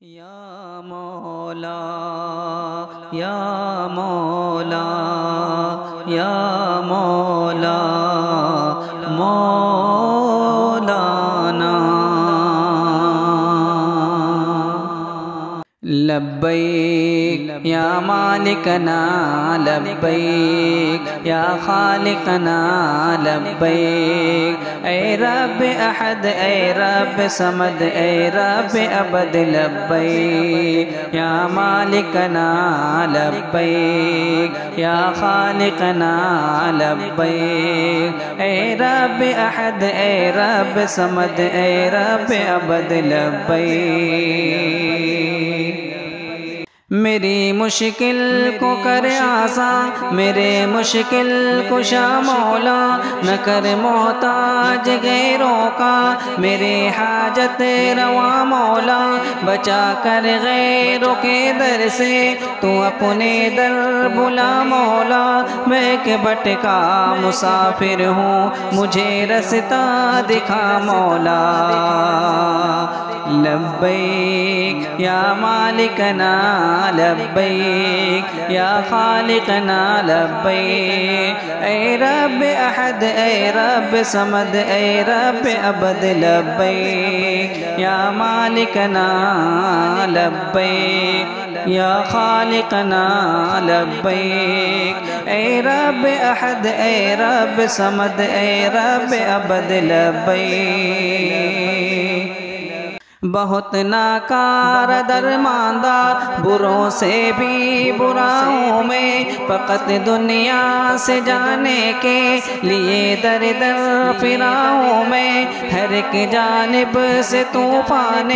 یا مولا یا مولا یا مولا مولانا لبیک یا مالکنا لبیک یا خالقنا لبیک اے رب احد اے رب صمد اے رب ابد لبیک یا مالکنا لبیک یا خالقنا لبیک اے رب احد اے رب صمد اے رب ابد لبیک میری مشکل کو کر آسان میرے مشکل کشا مولا نہ کر محتاج غیروں کا میرے حاجت روا مولا بچا کر غیروں کے در سے تو اپنے در بلا مولا میں ایک بھٹکا مسافر ہوں مجھے رستہ دکھا مولا لبیک یا مالکنا لبیک یا خالقنا لبیک اے رب احد اے رب صمد اے رب ابد لبیک یا مالکنا لبیک یا خالقنا لبیک اے رب احد اے رب صمد اے رب ابد لبیک بہت ناکار درماندہ بروں سے بھی برا ہوں میں فقط دنیا سے جانے کے لیے در در پھرا ہوں میں ہر ایک جانب سے طوفان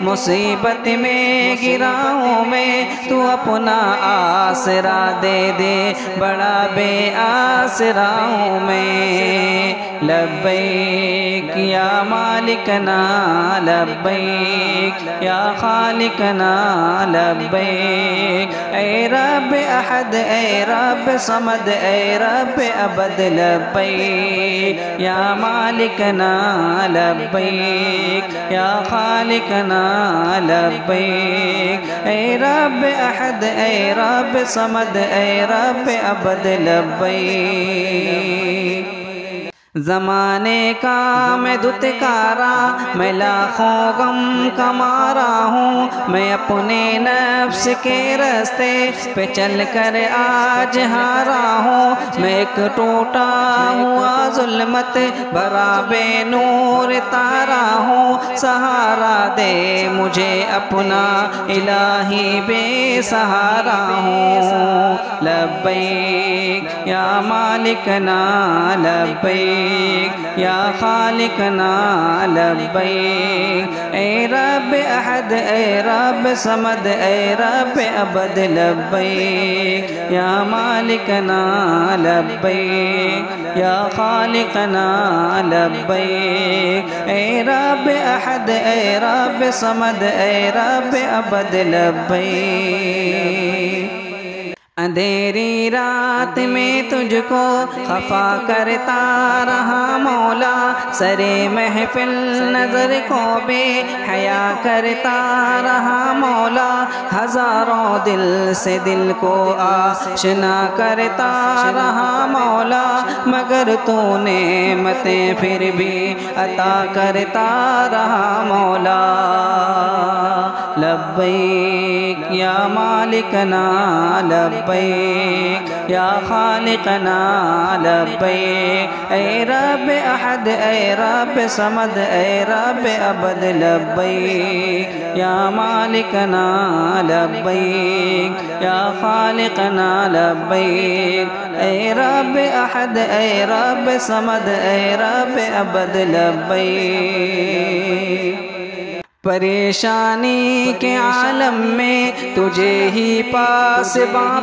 مصیبت میں گرا ہوں میں تو اپنا آسرا دے دے بڑا بے آسرا ہوں میں لبیک یا مالکنا لبیک یا خالقنا لبیک اے رب احد اے رب صمد اے رب ابد لبیک یا مالکنا لبیک یا خالقنا لبیک اے رب احد اے رب صمد اے رب ابد لبیک زمانے کا میں دتکارا میں لاکھوں غم کا مارا ہوں میں اپنے نفس کے راستے پہ چل کر آج ہارا ہوں میں ایک ٹوٹا ہوا ظلمت بھرا بے نور تارا ہوں سہارا دے مجھے اپنا الہی بے سہارا ہوں لبیک یا مالکنا لبیک یا خالقنا لبیک اے رب احد اے رب صمد اے رب ابد لبیک یا مالکنا لبیک یا خالقنا لبیک اے رب احد اے رب صمد اے رب ابد لبیک اندھیری رات میں تجھ کو خفا کرتا رہا مولا سرے محفل نظر کو بے حیا کرتا رہا مولا ہزاروں دل سے دل کو آشنا کرتا رہا مولا مگر تو نعمتیں پھر بھی عطا کرتا رہا مولا لبیک یا مالکنا لبیک یا خالقنا لبیک اے رب احد اے رب صمد اے رب ابد لبیک یا مالکنا لبیک یا خالقنا لبیک اے رب احد اے رب صمد اے رب ابد لبیک پریشانی کے عالم میں تجھے ہی پاس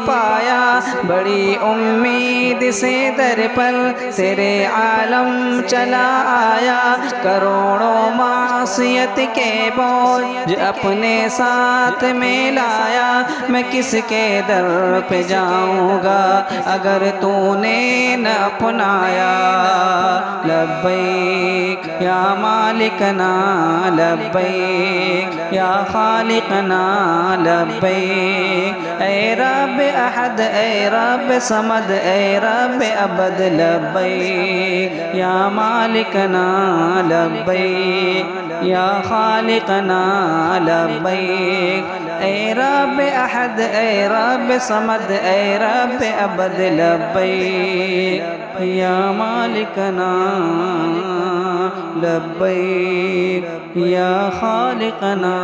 پایا بڑی امید سے در پر تیرے عالم چلا آیا کروڑوں معصیت کے بوجھ اپنے ساتھ میں لایا میں کس کے در پہ جاؤں گا اگر تو نے نہ اپنایا لبیک یا مالکنا لبیک لبیک یا خالقنا لبیک اے رب احد اے رب صمد اے رب ابد لبیک یا مالکنا لبیک یا خالقنا لبیک اے رب احد اے رب صمد اے رب ابد لبیک یا مالکنا لبیک یا خالقنا